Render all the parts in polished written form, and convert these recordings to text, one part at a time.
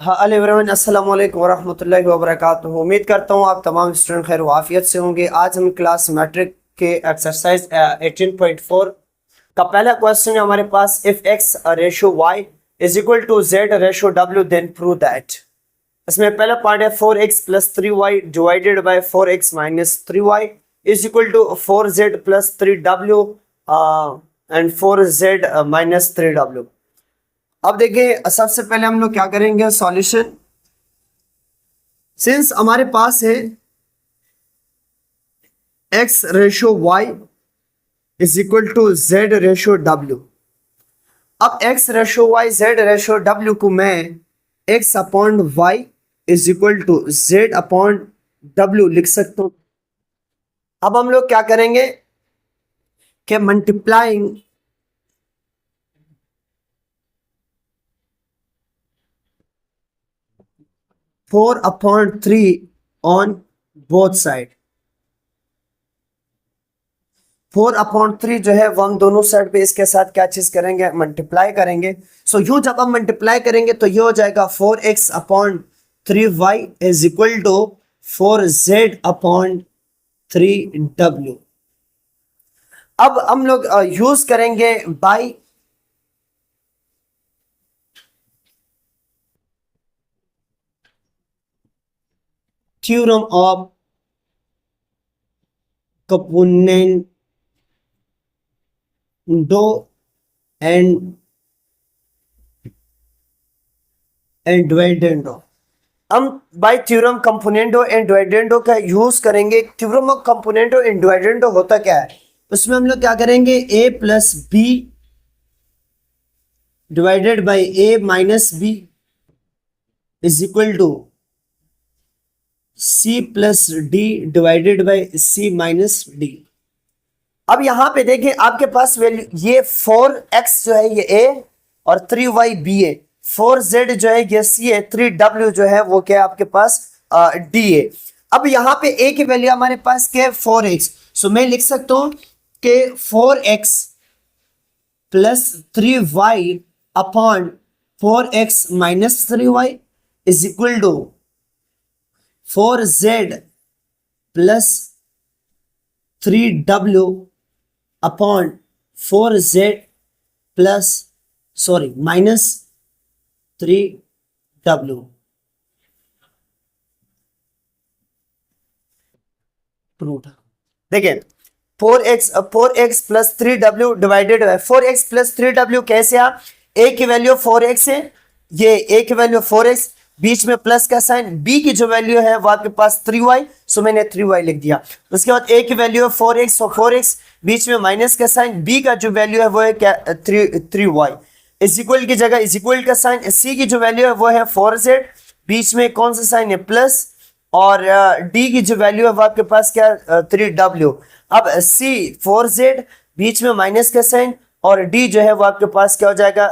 हाँ एवरीवन, अस्सलाम वालेकुम वरहमतुल्लाहि वबरकातुहू। उम्मीद करता हूँ आप तमाम स्टूडेंट खैर वाफियत से होंगे। आज हम क्लास मैट्रिक के एक्सरसाइज 18.4 का पहला क्वेश्चन है हमारे पास। If x ratio y is equal to z ratio डब्ल्यू देन प्रूव दैट। इसमें पहला पार्ट है 4x plus 3y divided by 4x minus 3y is equal to 4z plus 3w and 4z minus 3w। अब देखिए, सबसे पहले हम लोग क्या करेंगे, सॉल्यूशन। सिंस हमारे पास है x ratio y is equal to z ratio w। अब x ratio y z ratio w को मैं x upon y is equal to z upon w लिख सकता हूं। अब हम लोग क्या करेंगे कि मल्टीप्लाइंग 4/3 ऑन बोथ साइड। 4/3 जो है वो हम दोनों साइड पे इसके साथ क्या चीज करेंगे, मल्टीप्लाई करेंगे। सो यूं जब हम मल्टीप्लाई करेंगे तो ये हो जाएगा 4x upon 3y is equal to 4z upon 3w। अब हम लोग यूज करेंगे by theorem of componendo and dividendo. हम by theorem componendo and dividendo का यूज करेंगे। Theorem of componendo and dividendo होता क्या है, उसमें हम लोग क्या करेंगे, a plus b divided by a minus b is equal to c plus d divided by c minus d. अब यहां पे देखिए आपके पास वैल्यू ये 4x जो है ये a और 3y b है, 4z जो है ये c है, 3w जो है वो क्या है आपके पास d है। अब यहां पे a की वैल्यू हमारे पास क्या है, 4x। सो मैं लिख सकता हूं कि 4x plus 3y upon 4x minus 3y is equal to 4z plus 3w upon 4z plus minus 3w। देखिए 4x प्लस 3w डिवाइडेड है 4x प्लस 3w। कैसे आप, a की वैल्यू 4x है, ये a की वैल्यू 4x, बीच में plus का साइन, b की जो वैल्यू है वो आपके पास 3y, सो मैंने 3y लिख दिया। उसके बाद a की वैल्यू है 4x और 4x, बीच में माइनस का साइन, b का जो वैल्यू है वो है क्या, 3y। इज इक्वल की जगह इज इक्वल का साइन, c की जो वैल्यू है वो है 4z, बीच में कौन सा साइन है, प्लस, और d की जो वैल्यू है वो आपके पास क्या, 3w। अब c 4z, बीच में माइनस का साइन, और d जो है वो आपके पास क्या हो जाएगा,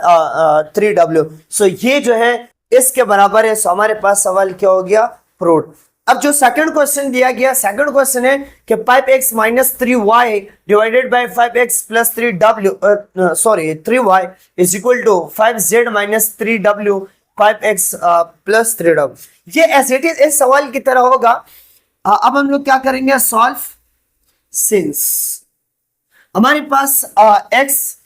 3w। सो ये जो है इसके बराबर है। सो हमारे पास सवाल क्या हो गया, प्रूव। अब जो सेकंड क्वेश्चन दिया गया, सेकंड क्वेश्चन है कि 5x minus 3y divided by 5x plus 3w 3y is equal to 5z minus 3w 5x plus 3w। ये एज इट इज इस सवाल की तरह होगा। अब हम लोग क्या करेंगे, सॉल्व। सिंस हमारे पास x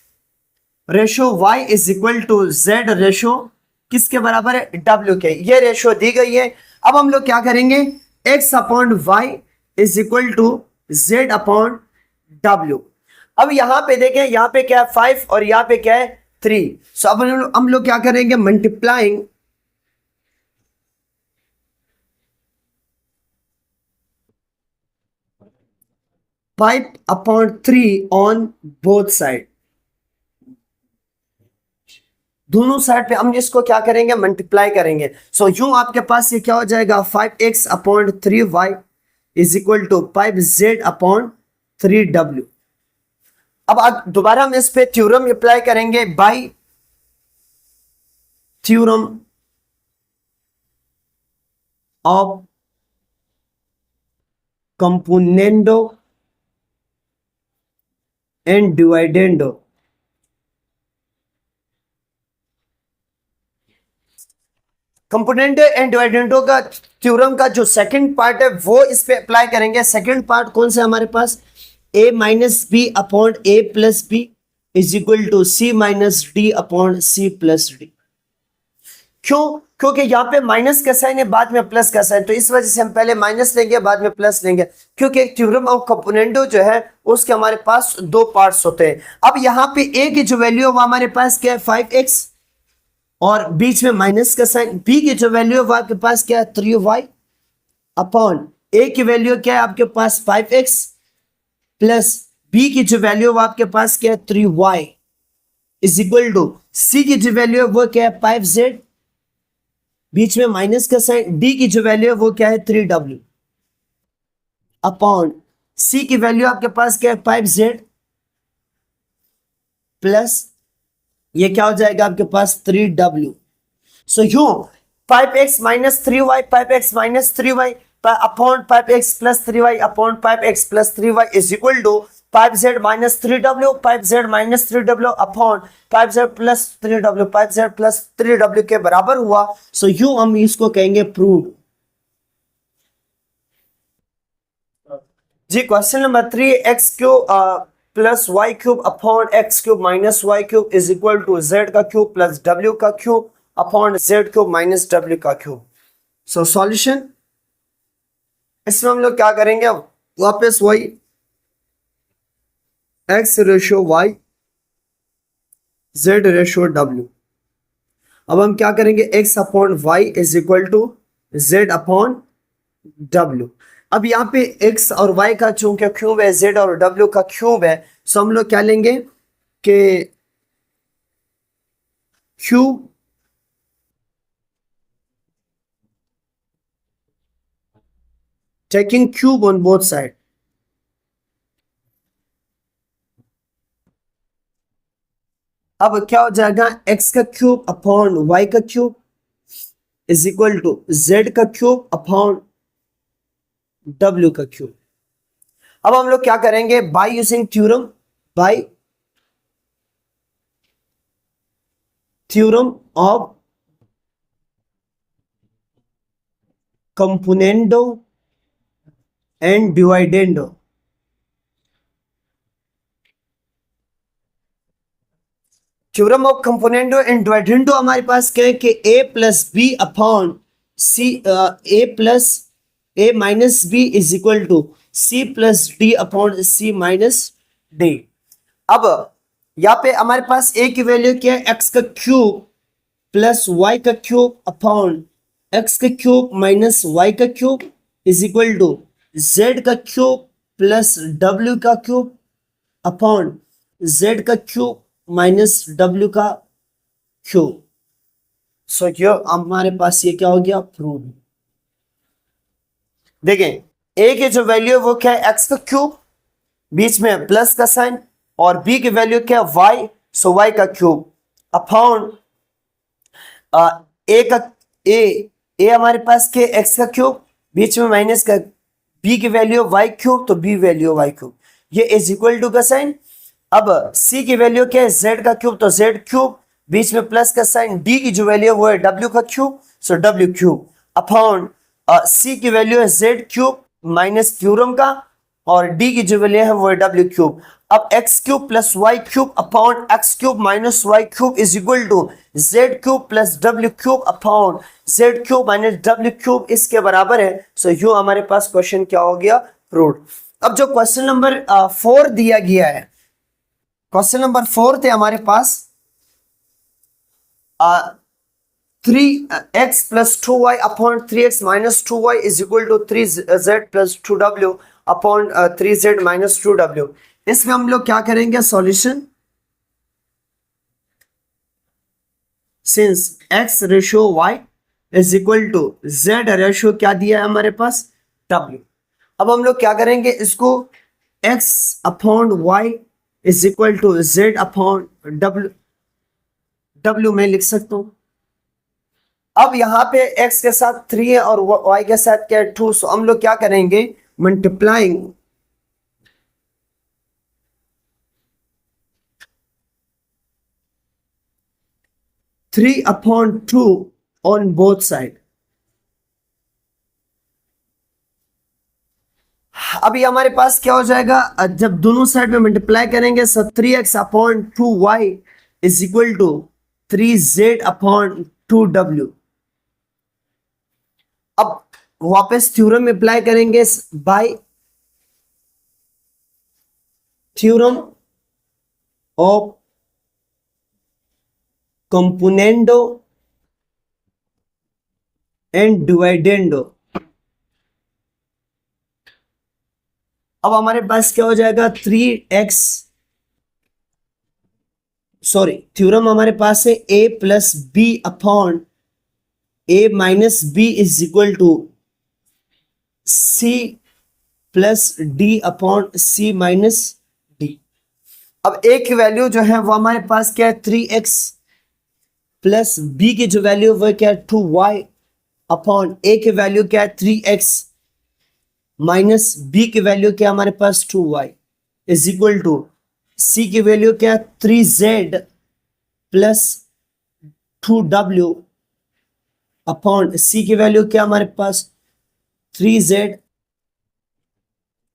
ratio y is equal to z ratio किसके बराबर है, w के, ये रेशो दी गई है। अब हम लोग क्या करेंगे, x upon y is equal to z upon w। अब यहां पे देखें, यहां पे क्या है 5 और यहां पे क्या है 3। सो अब हम लोग क्या करेंगे, मल्टीप्लाइंग 5/3 ऑन बोथ साइड। दोनों साइड पे हम इसको क्या करेंगे, मल्टीप्लाई करेंगे। सो यूं आपके पास ये क्या हो जाएगा, 5x upon 3y is equal to 5z upon 3w। अब दोबारा हम इस पे थ्योरम अप्लाई करेंगे, by theorem of componendo and dividendo. Component and dividendo का थ्योरम का जो सेकंड पार्ट है वो इस पे अप्लाई करेंगे। सेकंड पार्ट कौन सा हमारे पास, a minus b upon a plus b is equal to c minus d upon c plus d. क्यों? क्योंकि यहाँ पे माइनस का साइन है, बाद में प्लस का साइन, तो इस वजह से हम पहले माइनस लेंगे बाद में प्लस लेंगे, क्योंकि थ्योरम ऑफ कंपोनेंटो जो है उसके हमारे पास दो पार्ट्स होते हैं। अब यहाँ पे a की जो वैल्यू है वो हमारे पास क्या है 5x, और बीच में माइनस का साइन। b की जो वैल्यू है वो आपके पास क्या है 3y अपॉन a की वैल्यू क्या है आपके पास 5x प्लस b की जो वैल्यू है वो आपके पास क्या है 3y is equal to c की जो वैल्यू है वो क्या है 5z, बीच में माइनस का साइन। d की जो वैल्यू है वो क्या है 3w अपॉन c की वैल्यू आपके पास क्या है 5z प्लस ये क्या हो जाएगा आपके पास 3w। So you 5x minus 3y 5x minus 3y upon 5x plus 3y upon 5x plus 3y is equal to 5z minus 3w 5z minus 3w upon 5z plus 3w 5z plus 3w के बराबर हुआ। So you हम इसको कहेंगे prove. जी question number 3, x cube plus y cube upon x cube minus y cube is equal to z का cube plus W का cube upon z cube minus डब्ल्यू का क्यूब। सो सॉल्यूशन, इसमें हम लोग क्या करेंगे, वापस वही x ratio y z ratio डब्ल्यू। अब हम क्या करेंगे, x upon y is equal to z upon डब्ल्यू। अब यहाँ पे x और y का चूंकि क्यूब है, z और w का क्यूब है, सो हम लोग क्या लेंगे कि cube taking cube on both side. अब क्या हो जाएगा, x का क्यूब अपॉन y का cube is equal to z का क्यूब अपॉन w का क्यूब। अब हम लोग क्या करेंगे, by using theorem, by theorem of componendo and dividendo. Theorem of componendo and dividendo हमारे पास क्या है कि a plus b upon c, a plus a minus b is equal to c plus d upon c minus d. अब यहाँ पे हमारे पास a की वैल्यू क्या है, x का क्यूब प्लस y का क्यूब अपॉन x का क्यूब माइनस y का cube is equal to z का क्यूब प्लस w का क्यूब अपॉन z का क्यूब माइनस w का क्यूब। सो ये हमारे पास ये क्या हो गया, प्रूव। देखें a की जो वैल्यू है वो क्या है x का क्यूब, बीच में प्लस का साइन, और b की वैल्यू क्या है y, सो y का क्यूब अपॉन a का a हमारे पास के x का क्यूब, बीच में माइनस का, b की वैल्यू y क्यूब तो b वैल्यू y क्यूब, ये इज इक्वल टू का साइन। अब c की वैल्यू क्या है z का क्यूब तो z क्यूब, बीच में प्लस का साइन, d की जो वैल्यू है वो है w का क्यूब, सो w क्यूब अपॉन c की वैल्यू है z क्यूब माइनस थ्योरम का, और d की जो वैल्यू है वो है w क्यूब। अब x cube plus y cube upon x cube minus y cube is equal to z cube plus w cube upon z cube minus w cube, इसके बराबर है। सो यू हमारे पास क्वेश्चन क्या हो गया, प्रूव्ड। अब जो क्वेश्चन नंबर 4 दिया गया है, क्वेश्चन नंबर 4 थे हमारे पास 3x plus 2y upon 3x minus 2y is equal to 3z plus 2w upon 3z minus 2w। इसमें हम लोग क्या करेंगे, solution, since x ratio y is equal to z ratio क्या दिया है हमारे पास w। अब हम लोग क्या करेंगे, इसको x upon y is equal to z upon w में लिख सकता हूं। अब यहाँ पे x के साथ 3 है और y के साथ क्या है 2, सो हम लोग क्या करेंगे, multiplying 3 upon 2 on both side. अभी हमारे पास क्या हो जाएगा, जब दोनों साइड में मल्टीप्लाई करेंगे so 3x upon 2y is equal to 3z upon 2w। अब वापस थ्योरम में अप्लाई करेंगे by theorem of componendo and dividendo. अब हमारे पास क्या हो जाएगा 3x, सॉरी थ्योरम हमारे पास है a plus b upon a minus b is equal to c plus d upon c minus d. अब a की वैल्यू जो है वो हमारे पास क्या है 3x प्लस b की जो वैल्यू वो क्या है 2y अपॉन a की वैल्यू क्या है 3x माइनस b की वैल्यू क्या है हमारे पास 2y is equal to c की वैल्यू क्या है 3z plus 2w upon c की वैल्यू क्या हमारे पास 3z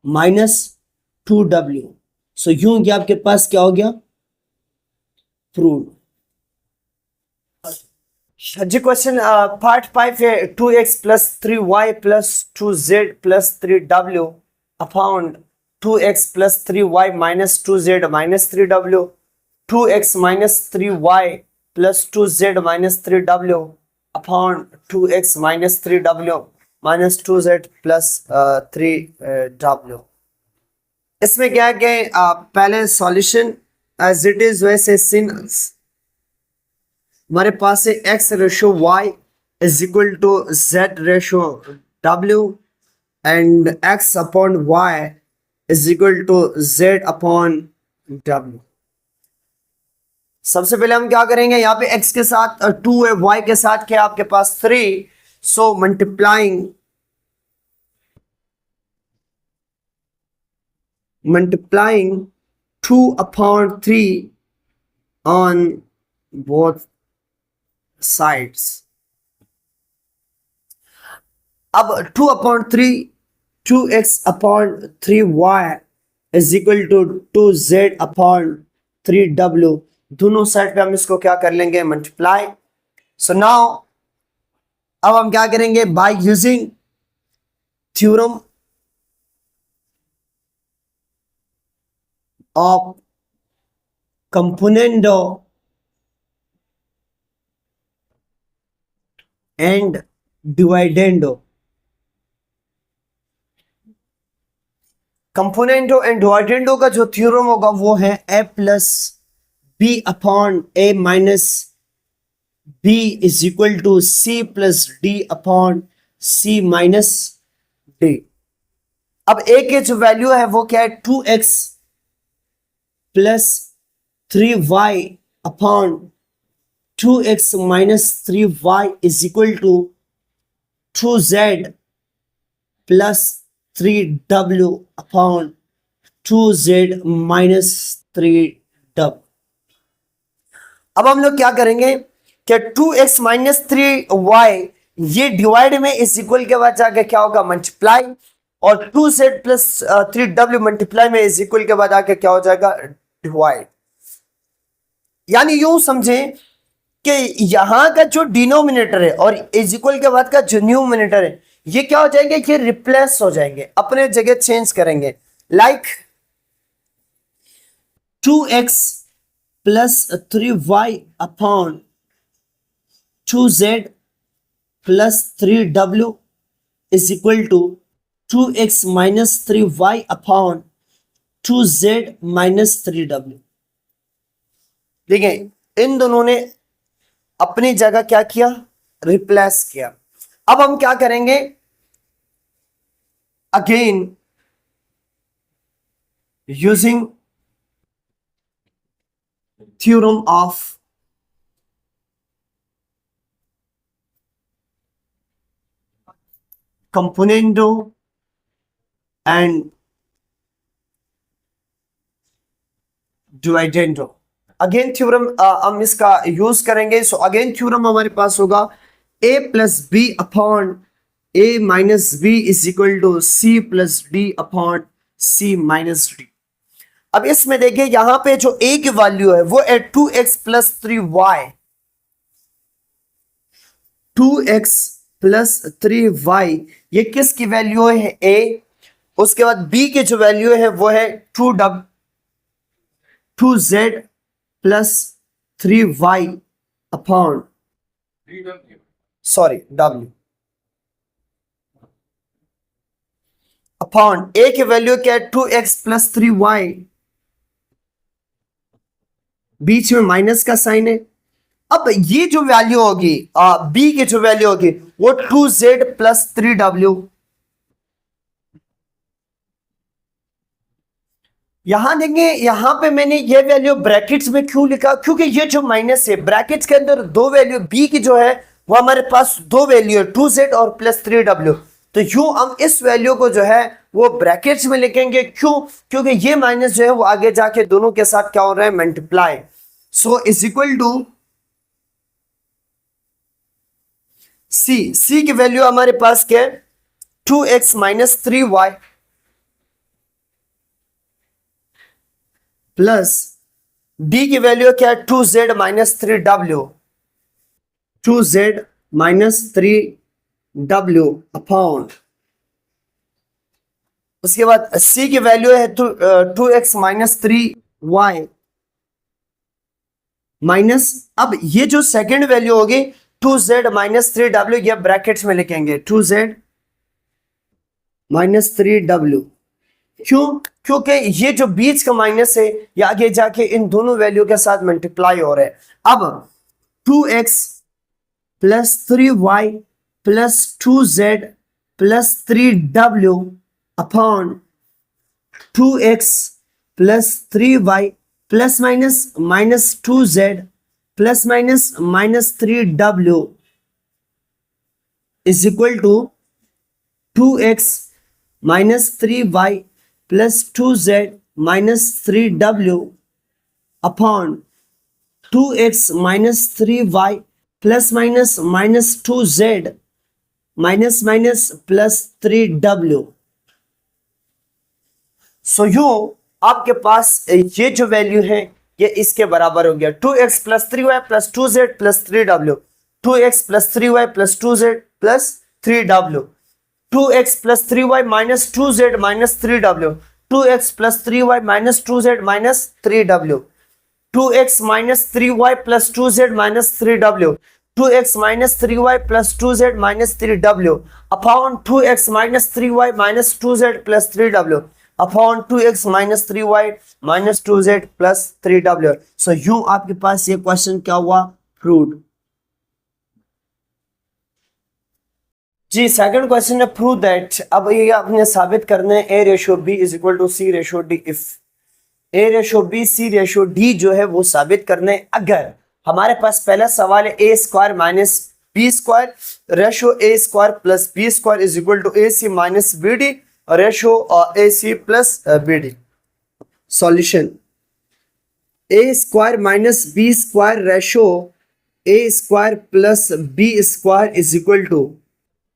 माइनस 2w। सो यूं ये आपके पास क्या हो गया प्रूव। जी क्वेश्चन पार्ट 5 है 2x plus 3y plus 2z plus 3w upon 2x plus 3y minus 2z minus 3w, 2x minus 3y plus 2z minus 3w upon 2x minus 3w minus 2z plus 3w। इसमें क्या है कि पहले solution as it is वैसे since हमारे पास है x ratio y is equal to z ratio w and x upon y is equal to z upon w। सबसे पहले हम क्या करेंगे, यहाँ पे x के साथ 2 है, y के साथ क्या आपके पास 3, so multiplying 2 upon 3 on both sides. अब 2 upon 3 2x upon 3y is equal to 2z upon 3w। दोनों साइड पे हम इसको क्या कर लेंगे मल्टीप्लाई। सो नाउ अब हम क्या करेंगे by using theorem of componendo and dividendo. Componendo and dividendo का जो थ्योरम होगा वो है a plus b upon a minus b is equal to c plus d upon c minus d। अब a के जो वैल्यू है वो क्या है 2x plus 3y upon 2x minus 3y is equal to 2z plus 3w upon 2z minus 3w। अब हम लोग क्या करेंगे कि 2x माइनस 3y ये डिवाइड में इस इक्वल के बाद जाके क्या होगा मल्टीप्लाई, और 2z प्लस 3w मल्टीप्लाई में इज इक्वल के बाद आके क्या हो जाएगा डिवाइड। यानी यूं समझें कि यहां का जो डिनोमिनेटर है और इज इक्वल के बाद का जो न्यूमिनेटर है ये क्या हो जाएंगे, ये रिप्लेस हो जाएंगे, अपने जगह चेंज करेंगे। Like 2x plus 3y upon 2z plus 3w is equal to 2x minus 3y upon 2z minus 3w। देखिए इन दोनों ने अपनी जगह क्या किया रिप्लेस किया। अब हम क्या करेंगे again using theorem of componendo and dividendo. Again theorem हम इसका यूज करेंगे। सो अगेन थ्योरम हमारे पास होगा a plus b upon a minus b is equal to c plus d upon c minus d. अब इसमें देखिए यहां पे जो ए की वैल्यू है वो है 2x plus 3y, 2x plus 3y, ये किसकी वैल्यू है ए। उसके बाद बी की जो वैल्यू है वो है 2z plus 3y upon w upon a की वैल्यू क्या है 2x प्लस 3y, बीच में माइनस का साइन है। अब ये जो वैल्यू होगी बी की जो वैल्यू होगी वो 2z प्लस 3w। यहां देंगे, यहां पे मैंने ये वैल्यू ब्रैकेट्स में क्यों लिखा, क्योंकि ये जो माइनस है ब्रैकेट्स के अंदर दो वैल्यू, बी की जो है वो हमारे पास दो वैल्यू है 2z और प्लस 3w, तो यूं हम इस वैल्यू को जो है वो ब्रैकेट्स में लिखेंगे। क्यों, क्योंकि ये माइनस जो है वो आगे जाके दोनों के साथ क्या हो रहा है, multiply. So is equal to c की वैल्यू हमारे पास क्या है 2x minus 3y plus d की वैल्यू क्या है 2z minus 3w, 2z minus 3w upon, उसके बाद सी की वैल्यू है 2x माइनस 3y माइनस, अब ये जो सेकंड वैल्यू होगी 2z माइनस 3w, ये ब्रैकेट्स में लिखेंगे 2z माइनस 3w। क्यों, क्योंकि ये जो बीच का माइनस है ये आगे जाके इन दोनों वैल्यू के साथ मल्टीप्लाई हो रहा है। अब 2x plus 3y plus 2z plus 3w upon 2x plus 3y plus minus minus 2z plus minus minus 3w is equal to 2x minus 3y plus 2z minus 3w upon 2x minus 3y plus minus minus 2z minus minus plus 3w। So you आपके पास ये जो value है ये इसके बराबर हो गया 2x plus 3y plus 2z plus 3w, 2x plus 3y plus 2z plus 3w, 2x plus 3y minus 2z minus 3w, 2x plus 3y minus 2z minus 3w, 2x minus 3y plus 2z minus 3w, 2x minus 3y plus 2z minus 3w upon 2x minus 3y minus 2z plus 3w upon 2x minus 3y minus 2z plus 3w। सो यूं आपके पास ये question क्या हुआ, proved. जी second question है prove that, अब ये आपने साबित करना है a ratio b is equal to c ratio d if a ratio b c ratio d जो है वो साबित करना है अगर हमारे पास पहला सवाल है a square minus b square ratio a square plus b square is equal to ac minus bd ratio ac plus bd। Solution a square minus b square ratio a square plus b square is equal to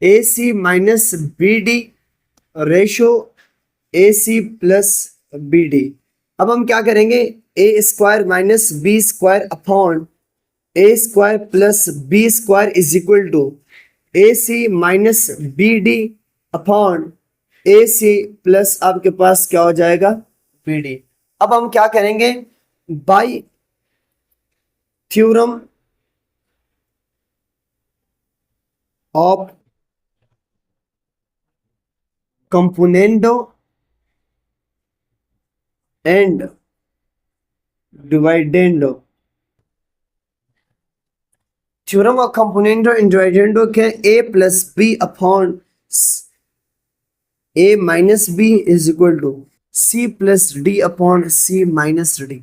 AC minus BD ratio AC plus BD। अब हम क्या करेंगे, a square minus b square upon a square plus b square is equal to AC minus BD upon AC plus आपके पास क्या हो जाएगा BD। अब हम क्या करेंगे, by theorem of componendo and dividendo, theorem of componendo and dividendo के a plus b upon a minus b is equal to c plus d upon c minus d।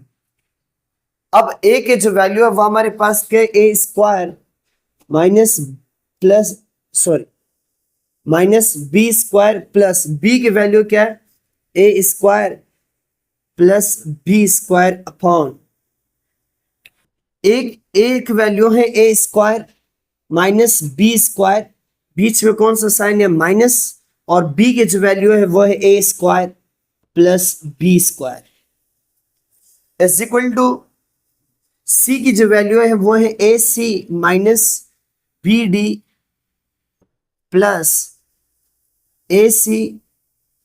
अब a के जो वैल्यू है वो हमारे पास के a square minus plus minus b square plus b की वैल्यू क्या है a square plus b square upon एक वैल्यू है a square minus b square, बीच में कौन सा साइन है माइनस, और बी की जो वैल्यू है वो है a square plus b square is equal to c की जो वैल्यू है वो है ए सी minus B d plus a C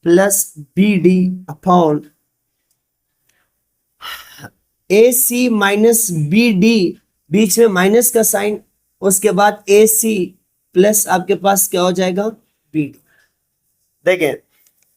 plus B D upon a C minus B D, बीच में माइनस का साइन, उसके बाद ए सी प्लस आपके पास क्या हो जाएगा बी डी। देखें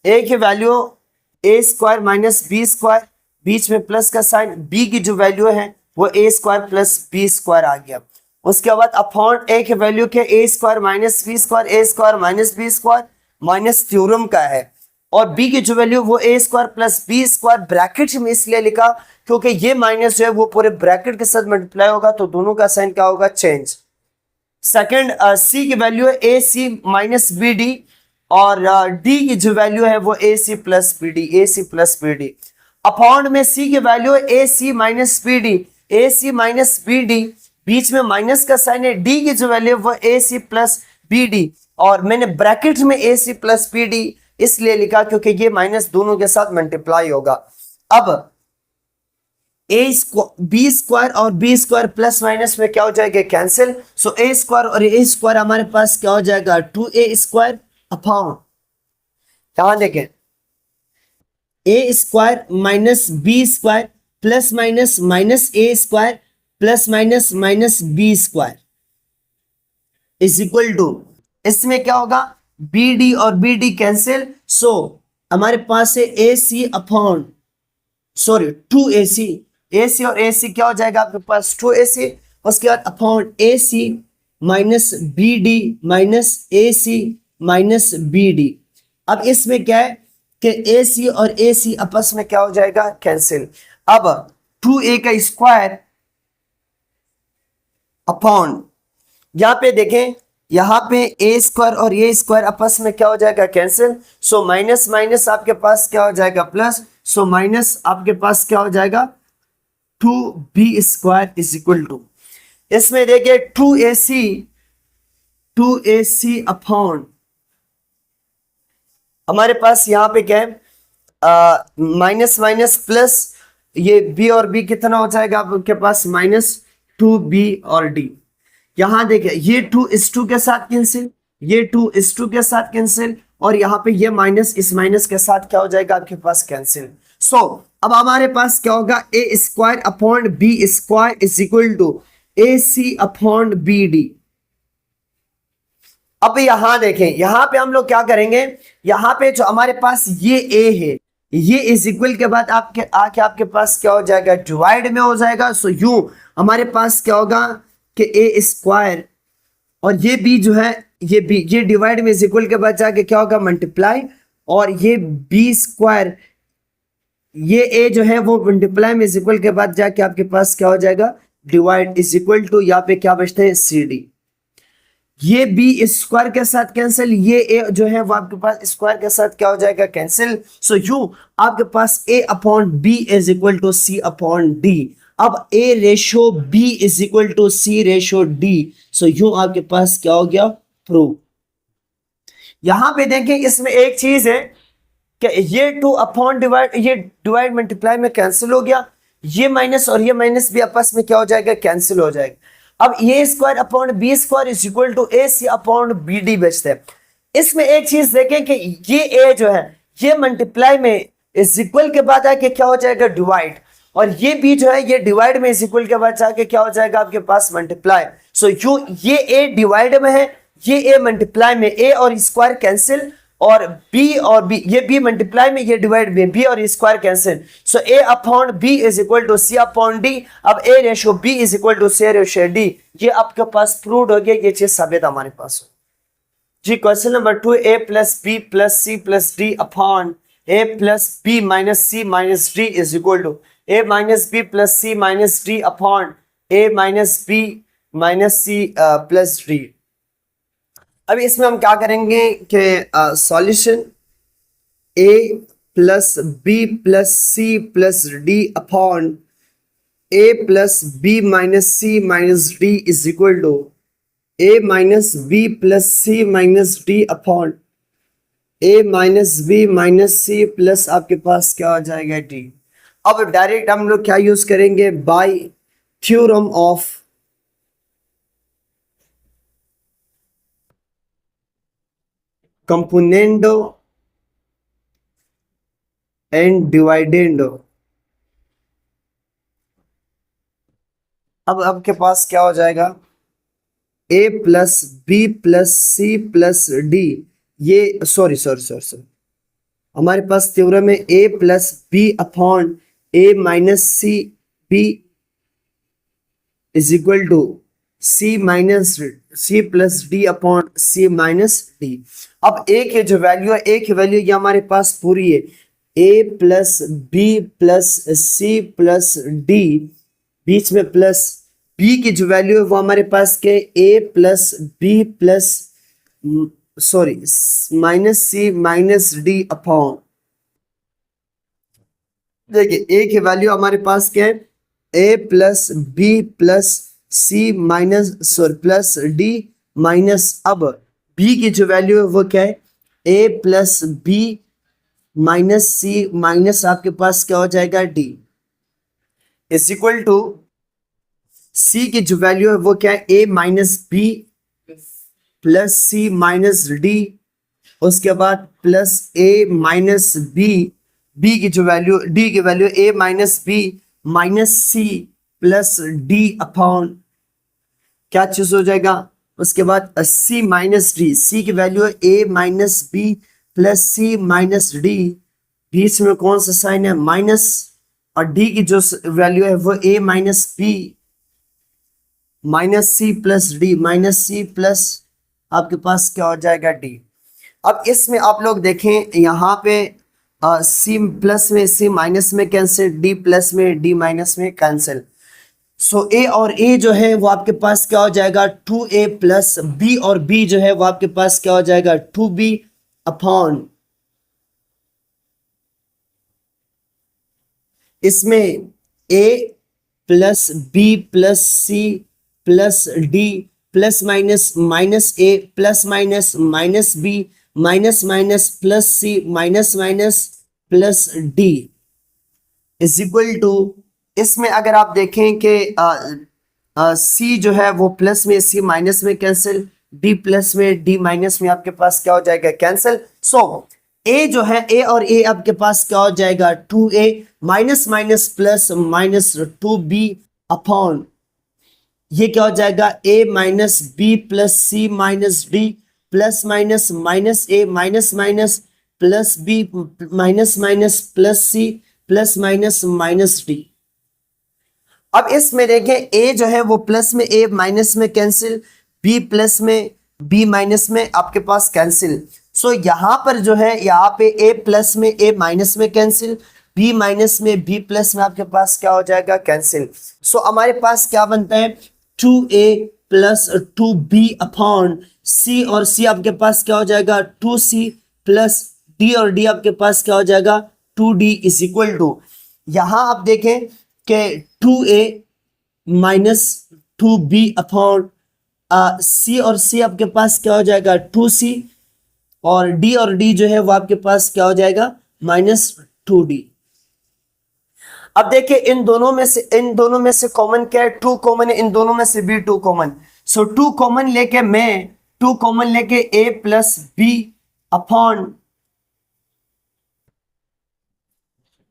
ए की वैल्यू ए स्क्वायर माइनस बी स्क्वायर, बीच में प्लस का साइन, बी की जो वैल्यू है वो a square plus b square आ गया। उसके बाद अपॉन ए की वैल्यू के a square minus b square, a square minus b square minus theorem का है, और बी की जो वैल्यू वो a square plus b square, bracket में इसलिए लिखा क्योंकि ये माइनस जो है वो पूरे ब्रैकेट के साथ मल्टीप्लाई होगा तो दोनों का साइन क्या होगा चेंज। सेकंड सी की वैल्यू है ए सी माइनस बी डी, और डी की जो वैल्यू है वो A C plus B D, A C plus B D upon में सी की वैल्यू है ए सी minus B D, A C minus B D, बीच में माइनस का साइन है, डी की जो वैल्यू है वो A C plus B D, और मैंने ब्रैकेट में ए सी प्लस बी डी इसलिए लिखा क्योंकि ये माइनस दोनों के साथ मल्टीप्लाई होगा। अब बी स्क्वायर और बी स्क्वायर प्लस माइनस में क्या हो जाएगा कैंसिल, सो ए स्क्वायर और ए स्क्वायर हमारे पास क्या हो जाएगा 2a स्क्वायर अपॉन, यहां देखें a square minus b square plus minus minus a square plus minus minus b square is equal to, इसमें क्या होगा बी डी और बी डी कैंसिल, सो हमारे पास है ए सी अपॉन सॉरी 2ac, ए सी और ए सी क्या हो जाएगा आपके पास 2ac, उसके बाद upon a C minus B D minus A C minus B d. अब इसमें क्या है कि ए सी और ए सी आपस में क्या हो जाएगा कैंसिल। अब 2a का स्क्वायर अपॉन, यहां पे देखें यहां पे ए स्क्वायर और ए स्क्वायर आपस में क्या हो जाएगा कैंसिल, सो माइनस माइनस आपके पास क्या हो जाएगा प्लस, सो माइनस आपके पास क्या हो जाएगा 2b square is equal to, इसमें देखिए 2ac अपॉन हमारे पास यहां पे क्या है माइनस माइनस प्लस, ये b और b कितना हो जाएगा आपके पास माइनस 2b और d, यहां देखिए ये 2 इस 2 के साथ कैंसिल, ये 2 इस 2 के साथ कैंसिल, और यहां पे ये माइनस इस माइनस के साथ क्या हो जाएगा आपके पास कैंसिल। सो अब हमारे पास क्या होगा a square upon b square is equal to a c upon b d. अब यहां देखें यहां पे हम लोग क्या करेंगे, यहां पे जो हमारे पास ये ए है ये इज इक्वल के बाद आपके पास क्या हो जाएगा डिवाइड में हो जाएगा, सो यू हमारे पास क्या होगा कि ए स्क्वायर और ये बी जो है ये बी ये डिवाइड में इज इक्वल के बाद जाके क्या होगा मल्टीप्लाई, और ये बी स्क्वायर ये ए जो है वो मल्टीप्लाई में इज इक्वल के बाद जाके आपके पास क्या हो जाएगा डिवाइड इज इक्वल टू, यहाँ पे क्या बचते हैं सी डी, ये बी स्क्वायर के साथ कैंसिल, ये ए जो है वो आपके पास स्क्वायर के साथ क्या हो जाएगा कैंसिल, सो यू आपके पास a upon b is equal to c upon d. अब a ratio b is equal to c ratio d, so यूं आपके पास क्या हो गया प्रूव। यहां पे देखें इसमें एक चीज है कि ये 2 अपॉन डिवाइड, ये डिवाइड मल्टीप्लाई में कैंसिल हो गया, ये माइनस और ये माइनस भी आपस में क्या हो जाएगा कैंसिल हो जाएगा। अब a square upon b square is equal to a c upon b d बचते हैं। इसमें एक चीज देखें कि ये ए जो है ये मल्टीप्लाई में इज इक्वल के बाद आके क्या हो जाएगा डिवाइड, और ये बी जो है ये डिवाइड में इज इक्वल के बाद जाके क्या हो जाएगा आपके पास मल्टीप्लाई, सो यू ये ए डिवाइड में है ये ए मल्टीप्लाई में, ए और स्क्वायर कैंसिल, और बी और बी ये बी मल्टीप्लाई में ये डिवाइड में बी और square cancel, so a upon b is equal to c upon d. अब a ratio b is equal to c ratio d, ये आपके पास प्रूव हो गया, ये चीज साबित हमारे पास हो जी। Question number 2 a plus b plus c plus d upon a plus b minus c minus d is equal to a minus b plus c minus d upon a minus b minus c plus d. अब इसमें हम क्या करेंगे कि solution a plus b plus c plus d upon a plus b minus c minus d is equal to a minus b plus c minus d upon a minus b minus c plus आपके पास क्या हो जाएगा D. अब direct हम लोग क्या use करेंगे, by theorem of componendo and dividendo. अब आपके पास क्या हो जाएगा, a plus b plus c plus d, ये सॉरी सॉरी सॉरी सॉरी हमारे पास थ्योरम में a plus b upon a minus c b is equal to c minus c plus d upon c minus d. अब a के जो value है, ए की value ये हमारे पास पूरी है, a plus b plus c plus d, बीच में प्लस, बी की जो वैल्यू है वो हमारे पास के a plus b plus sorry minus c minus d upon, देखिए ए की वैल्यू हमारे पास क्या है, a plus b plus c minus sorry plus d minus, अब बी की जो वैल्यू है वो क्या है, a plus b minus c minus आपके पास क्या हो जाएगा d is equal to c की जो वैल्यू है वो क्या है, a minus b plus c minus D, उसके बाद plus a minus b, b की जो वैल्यू, डी की value a minus b minus c plus d upon क्या चीज हो जाएगा, उसके बाद सी माइनस डी, सी की वैल्यू है a minus b plus c minus D, बीच में कौन सा साइन है माइनस, और डी की जो वैल्यू है वो a minus b minus c plus d minus c plus आपके पास क्या हो जाएगा डी। अब इसमें आप लोग देखें यहाँ पे सी प्लस में सी माइनस में कैंसिल, डी प्लस में डी माइनस में कैंसिल, सो ए और ए जो है वो आपके पास क्या हो जाएगा 2a प्लस बी, और बी जो है वो आपके पास क्या हो जाएगा 2b अपॉन, इसमें a plus b plus c plus d plus minus minus a plus minus minus b minus minus plus c minus minus plus d is equal to, इसमें अगर आप देखें कि सी जो है वो प्लस में सी माइनस में कैंसिल, डी प्लस में डी माइनस में आपके पास क्या हो जाएगा कैंसिल, सो ए जो है ए और ए आपके पास क्या हो जाएगा 2a minus minus plus minus 2b upon, ये क्या हो जाएगा a minus b plus c minus d plus minus minus a minus minus plus b minus minus plus c plus minus minus d. अब इसमें देखें a जो है वो प्लस में a माइनस में कैंसिल, b प्लस में b माइनस में आपके पास कैंसिल, सो यहाँ पर जो है यहाँ पे a प्लस में a माइनस में कैंसिल, b माइनस में b प्लस में आपके पास क्या हो जाएगा कैंसिल, सो हमारे पास क्या बनता है 2a plus 2b upon c, और c आपके पास क्या हो जाएगा 2c प्लस d, और d आपके पास क्या हो जाएगा 2d इज इक्वल टू, यहाँ आप देखें कि 2a minus 2b upon c, और c आपके पास क्या हो जाएगा 2c, और d जो है वो आपके पास क्या हो जाएगा माइनस 2d। अब देखिए इन दोनों में से कॉमन क्या है, 2 कॉमन है, इन दोनों में से भी 2 कॉमन, सो 2 कॉमन लेके मैं 2 कॉमन लेके a प्लस बी अपॉन,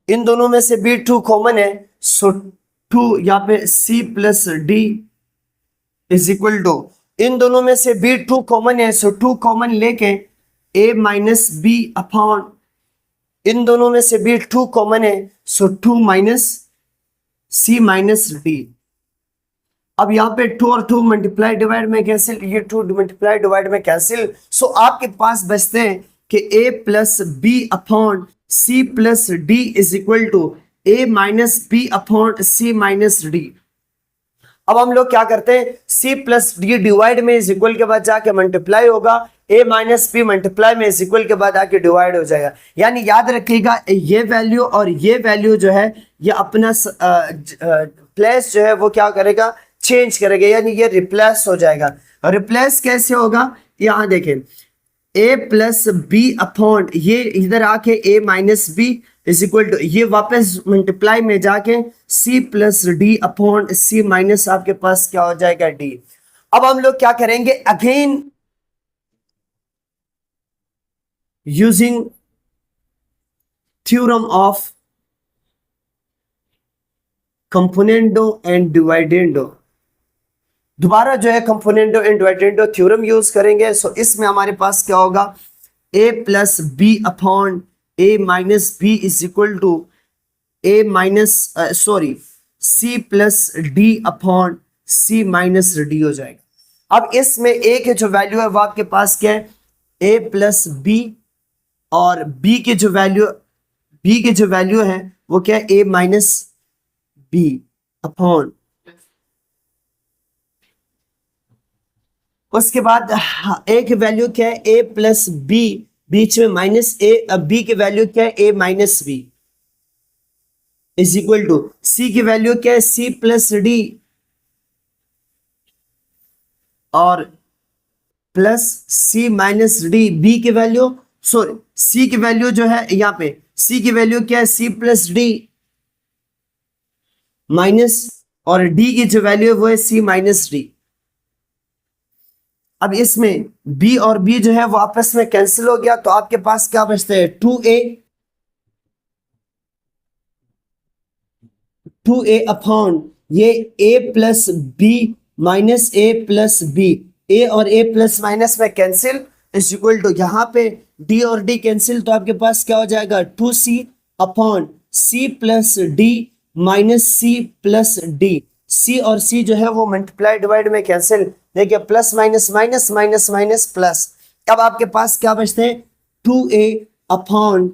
इन दोनों में से भी 2 कॉमन है, सो 2 यहाँ पे c plus d is equal to, इन दोनों में से भी 2 कॉमन है, सो 2 कॉमन लेके a माइनस बी अपॉन, इन दोनों में से भी 2 कॉमन है, so 2 minus c minus d. अब यहाँ पे 2 और 2 मल्टीप्लाई डिवाइड में कैंसिल, ये 2 मल्टीप्लाई डिवाइड में कैंसिल, सो आपके पास बचते हैं कि a plus b upon c plus d is equal to a minus b upon c minus d. अब हम लोग क्या करते हैं, c प्लस डी डिवाइड में इज इक्वल के बाद जाके मल्टीप्लाई होगा, a माइनस बी मल्टीप्लाई में इज इक्वल के बाद आके डिवाइड हो जाएगा, यानी याद रखिएगा ये वैल्यू और ये वैल्यू जो है ये अपना प्लेस जो है वो क्या करेगा चेंज करेगा, यानी ये रिप्लेस हो जाएगा। रिप्लेस कैसे होगा, यहां देखें a प्लस बी अपॉन ये इधर आके a minus b is equal to ये वापस मल्टीप्लाई में जाके c plus d upon c minus आपके पास क्या हो जाएगा d। अब हम लोग क्या करेंगे, again using theorem of componendo and dividendo, दोबारा जो है componendo and dividendo theorem use करेंगे। सो इसमें हमारे पास क्या होगा, a plus b upon a minus b is equal to a minus sorry c plus d upon c minus d हो जाएगा। अब इसमें a की जो वैल्यू है वो आपके पास क्या है, a प्लस बी, और b की जो वैल्यू है वो क्या है, a माइनस बी अपॉन, उसके बाद a की वैल्यू क्या है, a प्लस बी, बीच में माइनस a, अब b की वैल्यू क्या है, a minus b is equal to c की वैल्यू क्या है, c प्लस डी, और plus c minus d, b की वैल्यू सॉरी c की वैल्यू जो है यहाँ पे c की वैल्यू क्या है, c प्लस डी माइनस, और d की जो वैल्यू है वो है c माइनस डी। अब इसमें b और b जो है वो आपस में कैंसिल हो गया, तो आपके पास क्या बचता है, 2a अपॉन ये a plus b minus a plus b, a और a प्लस माइनस में कैंसिल इज इक्वल टू यहाँ पे d और d कैंसिल, तो आपके पास क्या हो जाएगा, 2c upon c plus d minus c plus d. c और c जो है वो मल्टीप्लाई डिवाइड में कैंसिल, देखिए plus minus minus minus minus plus. अब आपके पास क्या बचते हैं, 2a upon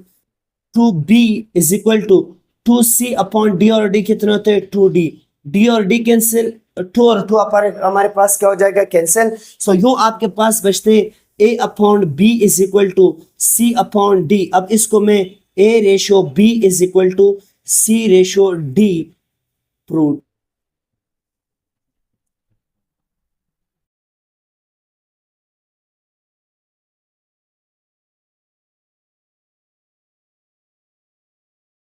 2b is equal to 2c upon d, और d कितने होते हैं, 2d, d और d कैंसिल, 2 और 2 हमारे पास क्या हो जाएगा, कैंसिल। सो यूं आपके पास बचते हैं a upon b is equal to c upon d। अब इसको मैं a ratio b is equal to c ratio d prove